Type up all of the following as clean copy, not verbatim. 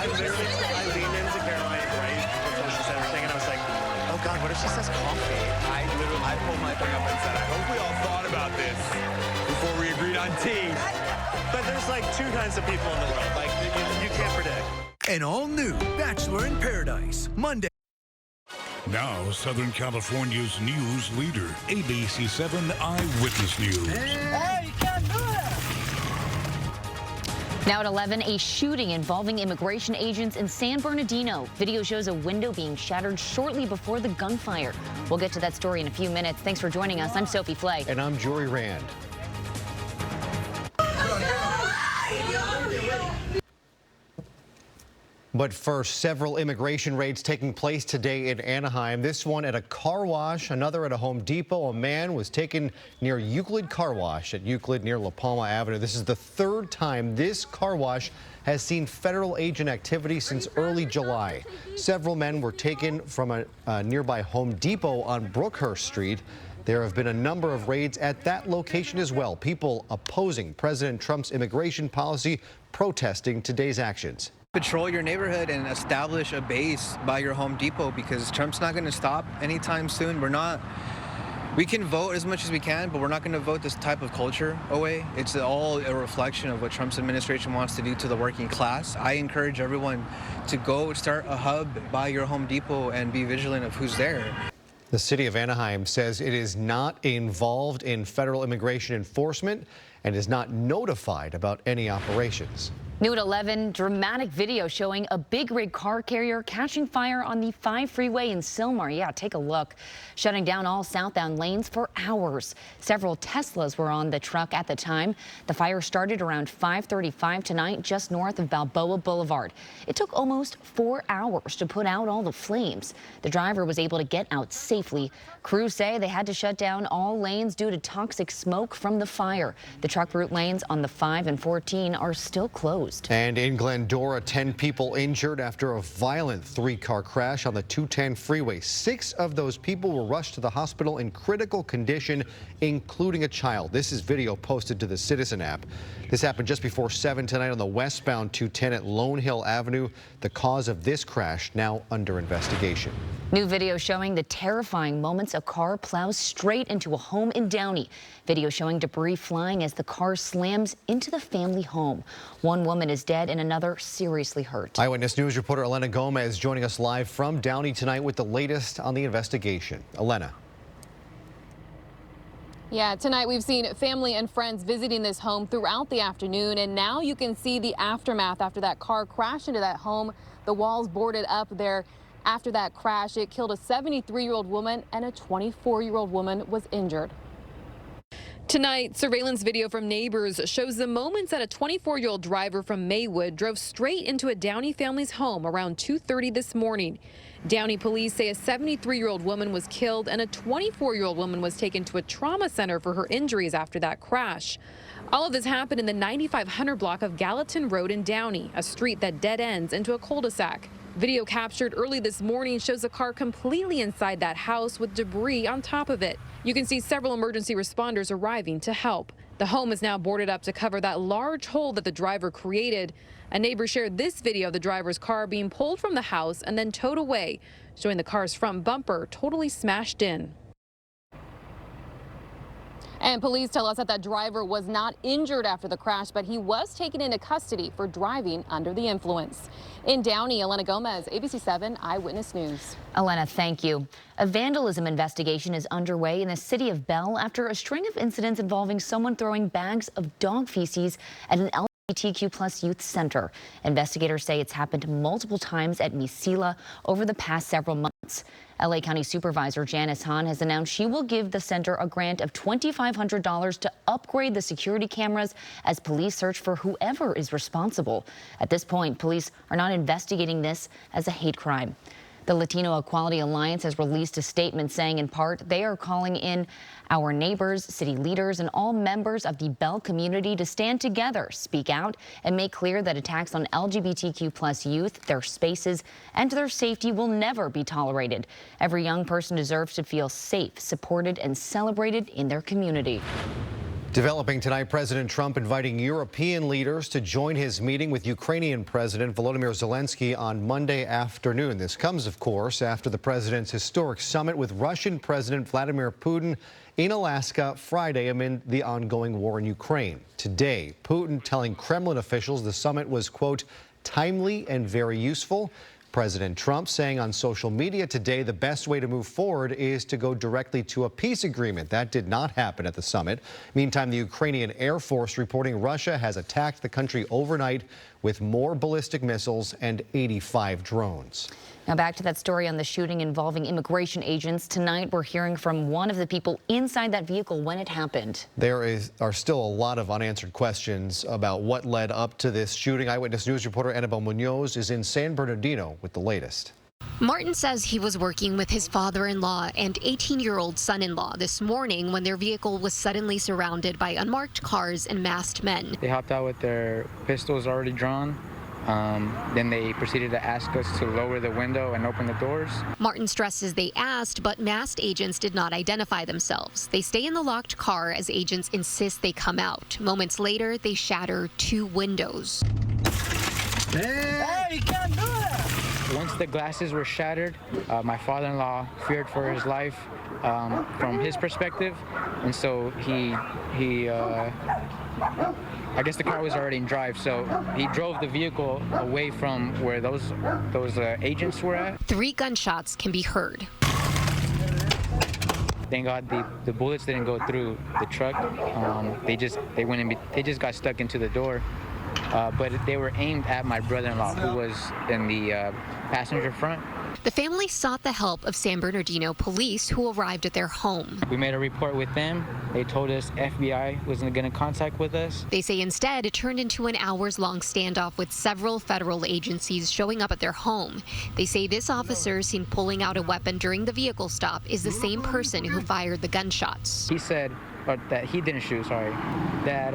I leaned into Caroline right before she said everything, and I was like, oh God, what if she says coffee? I pulled my thing up and said, I hope we all thought about this before we agreed on tea. But there's like two kinds of people in the world. Like, you can't predict. An all-new Bachelor in Paradise, Monday. Now, Southern California's news leader, ABC 7 Eyewitness News. Hey, you can't do that! Now at 11, a shooting involving immigration agents in San Bernardino. Video shows a window being shattered shortly before the gunfire. We'll get to that story in a few minutes. Thanks for joining us. I'm Sophie Flay. And I'm Jory Rand. But first, several immigration raids taking place today in Anaheim. This one at a car wash, another at a Home Depot. A man was taken near Euclid Car Wash at Euclid near La Palma Avenue. This is the third time this car wash has seen federal agent activity since early July. Several men were taken from a nearby Home Depot on Brookhurst Street. There have been a number of raids at that location as well. People opposing President Trump's immigration policy protesting today's actions. Patrol your neighborhood and establish a base by your Home Depot, because Trump's not going to stop anytime soon. We can vote as much as we can, but we're not going to vote this type of culture away. It's all a reflection of what Trump's administration wants to do to the working class. I encourage everyone to go start a hub by your Home Depot and be vigilant of who's there. The city of Anaheim says it is not involved in federal immigration enforcement and is not notified about any operations. New at 11, dramatic video showing a big rig car carrier catching fire on the 5 freeway in Sylmar. Yeah, take a look. Shutting down all southbound lanes for hours. Several Teslas were on the truck at the time. The fire started around 5:35 tonight, just north of Balboa Boulevard. It took almost 4 hours to put out all the flames. The driver was able to get out safely. Crews say they had to shut down all lanes due to toxic smoke from the fire. The truck route lanes on the 5 and 14 are still closed. And in Glendora, 10 people injured after a violent 3-car crash on the 210 freeway. 6 of those people were rushed to the hospital in critical condition, including a child. This is video posted to the Citizen app. This happened just before 7 tonight on the westbound 210 at Lone Hill Avenue. The cause of this crash now under investigation. New video showing the terrifying moments a car plows straight into a home in Downey. Video showing debris flying as the car slams into the family home. One woman is dead and another seriously hurt. Eyewitness News reporter Elena Gomez joining us live from Downey tonight with the latest on the investigation. Elena. Yeah, tonight we've seen family and friends visiting this home throughout the afternoon, and now you can see the aftermath after that car crashed into that home. The walls boarded up there. After that crash, it killed a 73-year-old woman and a 24-year-old woman was injured. Tonight, surveillance video from neighbors shows the moments that a 24-year-old driver from Maywood drove straight into a Downey family's home around 2:30 this morning. Downey police say a 73-year-old woman was killed and a 24-year-old woman was taken to a trauma center for her injuries after that crash. All of this happened in the 9500 block of Gallatin Road in Downey, a street that dead ends into a cul-de-sac. Video captured early this morning shows a car completely inside that house with debris on top of it. You can see several emergency responders arriving to help. The home is now boarded up to cover that large hole that the driver created. A neighbor shared this video of the driver's car being pulled from the house and then towed away, showing the car's front bumper totally smashed in. And police tell us that that driver was not injured after the crash, but he was taken into custody for driving under the influence. In Downey, Elena Gomez, ABC 7 Eyewitness News. Elena, thank you. A vandalism investigation is underway in the city of Bell after a string of incidents involving someone throwing bags of dog feces at an LGBTQ+ youth center. Investigators say it's happened multiple times at Misila over the past several months. LA County Supervisor Janice Hahn has announced she will give the center a grant of $2,500 to upgrade the security cameras as police search for whoever is responsible. At this point, police are not investigating this as a hate crime. The Latino Equality Alliance has released a statement saying, in part, they are calling in our neighbors, city leaders, and all members of the Bell community to stand together, speak out, and make clear that attacks on LGBTQ+ youth, their spaces, and their safety will never be tolerated. Every young person deserves to feel safe, supported, and celebrated in their community. Developing tonight, President Trump inviting European leaders to join his meeting with Ukrainian President Volodymyr Zelensky on Monday afternoon. This comes, of course, after the president's historic summit with Russian President Vladimir Putin in Alaska Friday amid the ongoing war in Ukraine. Today, Putin telling Kremlin officials the summit was, quote, timely and very useful. President Trump saying on social media today the best way to move forward is to go directly to a peace agreement. That did not happen at the summit. Meantime, the Ukrainian Air Force reporting Russia has attacked the country overnight with more ballistic missiles and 85 drones. Now back to that story on the shooting involving immigration agents. Tonight, we're hearing from one of the people inside that vehicle when it happened. There are still a lot of unanswered questions about what led up to this shooting. Eyewitness News reporter Annabelle Munoz is in San Bernardino with the latest. Martin says he was working with his father-in-law and 18-year-old son-in-law this morning when their vehicle was suddenly surrounded by unmarked cars and masked men. They hopped out with their pistols already drawn. Then they proceeded to ask us to lower the window and open the doors. Martin stresses they asked, but masked agents did not identify themselves. They stay in the locked car as agents insist they come out. Moments later, they shatter 2 windows. Hey, you can't do that! Once the glasses were shattered, my father-in-law feared for his life from his perspective, and so I guess the car was already in drive, so he drove the vehicle away from where those agents were at. 3 gunshots can be heard. Thank God the bullets didn't go through the truck. They just got stuck into the door. But they were aimed at my brother-in-law, who was in the passenger front. The family sought the help of San Bernardino police, who arrived at their home. We made a report with them. They told us FBI wasn't going to contact with us. They say instead it turned into an hours-long standoff with several federal agencies showing up at their home. They say this officer seen pulling out a weapon during the vehicle stop is the same person who fired the gunshots. He said, or that he didn't shoot, sorry, that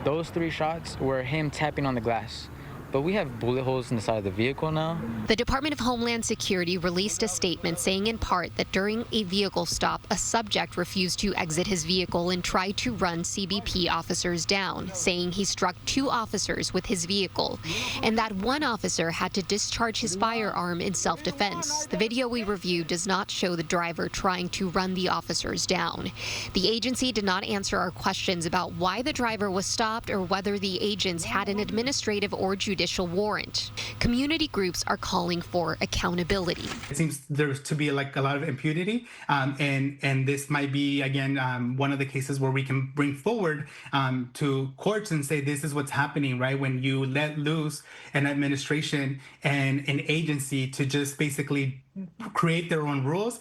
those 3 shots were him tapping on the glass. But we have bullet holes in the side of the vehicle now. The Department of Homeland Security released a statement saying in part that during a vehicle stop, a subject refused to exit his vehicle and tried to run CBP officers down, saying he struck 2 officers with his vehicle, and that one officer had to discharge his firearm in self-defense. The video we reviewed does not show the driver trying to run the officers down. The agency did not answer our questions about why the driver was stopped or whether the agents had an administrative or judicial warrant. Community groups are calling for accountability. It seems there's to be like a lot of impunity, and this might be again one of the cases where we can bring forward to courts and say this is what's happening, right? When you let loose an administration and an agency to just basically create their own rules.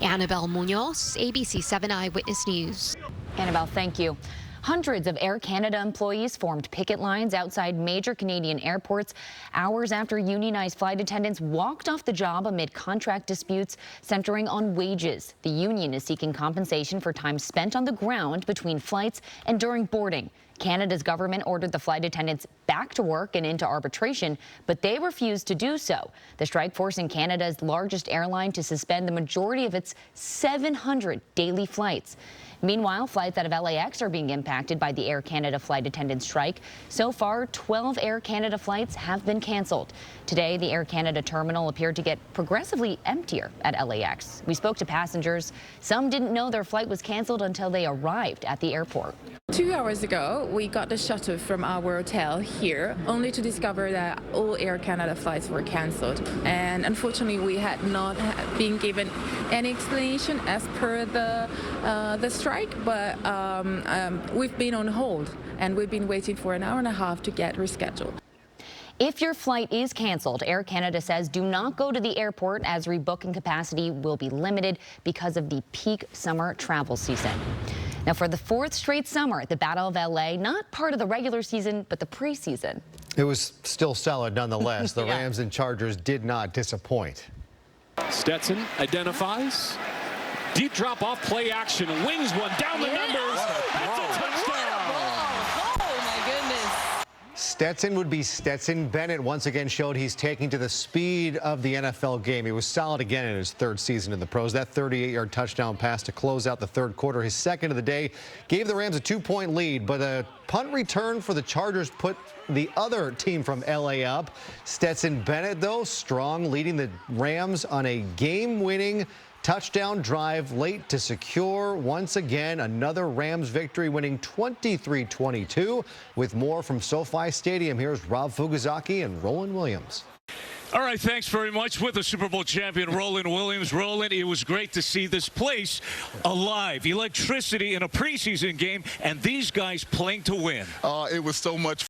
Annabelle Munoz, ABC 7 Eyewitness News. Annabelle, thank you. Hundreds of Air Canada employees formed picket lines outside major Canadian airports hours after unionized flight attendants walked off the job amid contract disputes centering on wages. The union is seeking compensation for time spent on the ground between flights and during boarding. Canada's government ordered the flight attendants back to work and into arbitration, but they refused to do so. The strike forcing Canada's largest airline to suspend the majority of its 700 daily flights. Meanwhile, flights out of LAX are being impacted by the Air Canada flight attendant strike. So far, 12 Air Canada flights have been canceled. Today, the Air Canada terminal appeared to get progressively emptier at LAX. We spoke to passengers. Some didn't know their flight was canceled until they arrived at the airport. 2 hours ago, we got the shuttle from our hotel here, only to discover that all Air Canada flights were cancelled. And unfortunately, we had not been given any explanation as per the strike, but we've been on hold, and we've been waiting for an hour and a half to get rescheduled. If your flight is canceled, Air Canada says do not go to the airport as rebooking capacity will be limited because of the peak summer travel season. Now, for the 4th straight summer, the Battle of LA, not part of the regular season, but the preseason. It was still solid nonetheless. The Rams and Chargers did not disappoint. Stetson identifies. Deep drop off play action. Wings one down the numbers. That's a touchdown. Oh, my goodness. Stetson would be Stetson Bennett. Once again showed he's taking to the speed of the NFL game. He was solid again in his third season in the pros. That 38-yard touchdown pass to close out the third quarter, his second of the day, gave the Rams a 2-point lead. But a punt return for the Chargers put the other team from LA up. Stetson Bennett, though, strong, leading the Rams on a game-winning touchdown drive late to secure, once again, another Rams victory, winning 23-22. With more from SoFi Stadium, here's Rob Fugazaki and Roland Williams. All right, thanks very much. With the Super Bowl champion, Roland Williams. Roland, it was great to see this place alive. Electricity in a preseason game, and these guys playing to win. It was so much